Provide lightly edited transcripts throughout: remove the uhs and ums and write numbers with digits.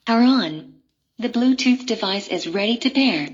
Power on. The Bluetooth device is ready to pair.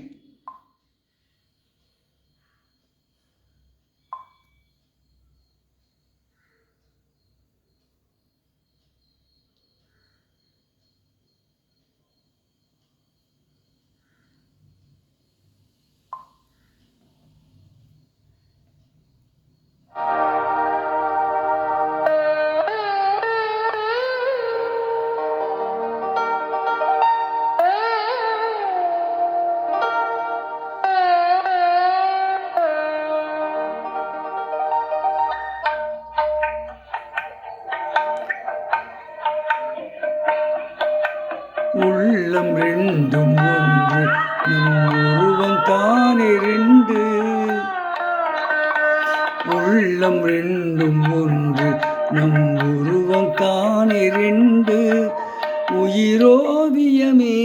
உள்ளம் ரெண்டும் ஒன்று நம் உருவம் தானே ரெண்டு. உள்ளம் ரெண்டும் ஒன்று நம் உருவம் தானே ரெண்டு. உயிரோவியமே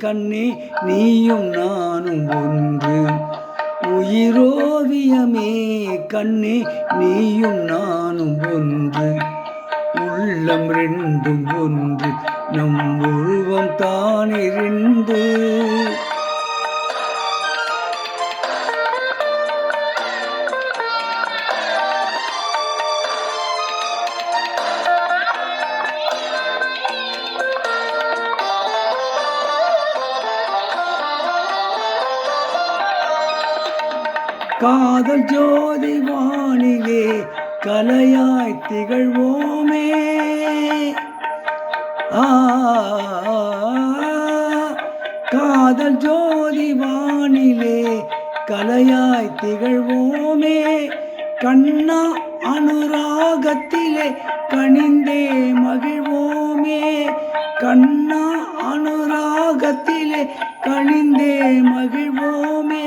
கண்ணே நீயும் நானும் ஒன்று. உயிரோவியமே கண்ணே நீயும் நானும் ஒன்று. உள்ளம் ரெண்டும் ஒன்று நம் உருவம் தானே ரெண்டு. காதல் ஜோதி வானிலே கலையாய் திகழ்வோமே. காதல் ஜோதி வானிலே கலையாய் திகழ்வோமே. கண்ணா அனுராகத்திலே கனிந்தே மகிழ்வோமே. கண்ணா அனுராகத்திலே கனிந்தே மகிழ்வோமே.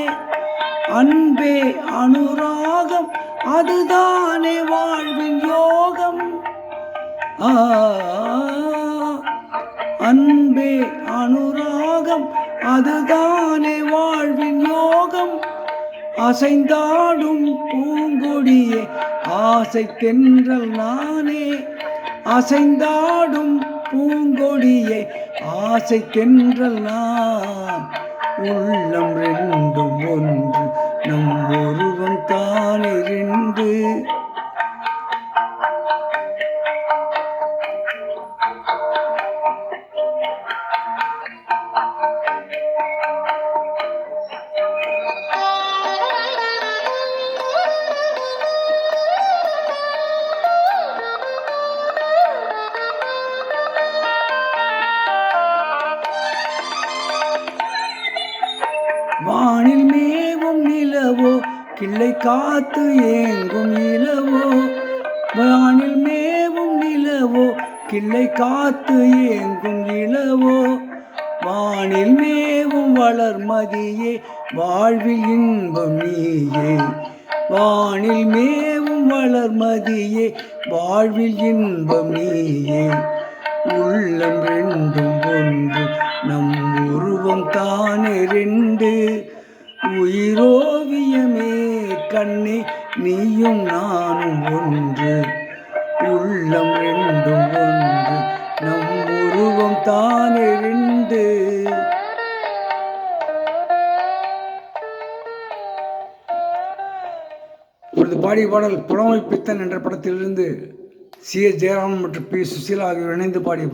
அன்பே அனுராகம் அதுதானே வாழ்வின் யோகம். அன்பே அனுராகம் அதுதானே வாழ்வின் யோகம். அசைந்தாடும் பூங்கொடியே ஆசை தென்றல் நானே. அசைந்தாடும் பூங்கொடியே ஆசை தென்றல் நான். உள்ளம் ரெண்டும் ஒன்று நம் உருவம் தானே ரெண்டு. வானில் மேவும் நிலவோ கிள்ளை காத்து ஏங்கும் இலவோ. வானில் மேவும் நிலவோ கிள்ளை காத்து ஏங்கும் இலவோ. வானில் மேவும் வளர்மதியே வாழ்வில் இன்பம் நீயே. வானில் மேவும் வளர்மதியே வாழ்வில் இன்பம் நீயே. உள்ளம் ரெண்டும் ஒன்று நம் உருவம் தானே ரெண்டு. உயிரோவியமே கண்ணே நீயும் நானும் ஒன்று. உள்ளம் ரெண்டும் ஒன்று நம் உருவம் தானே ரெண்டு. இப்பொழுது பாடிய பாடல் புலமை பித்தன் என்ற படத்திலிருந்து சி.எஸ். ஜெயராமன் மற்றும் பி. சுசீலா ஆகியோர் இணைந்து பாடிய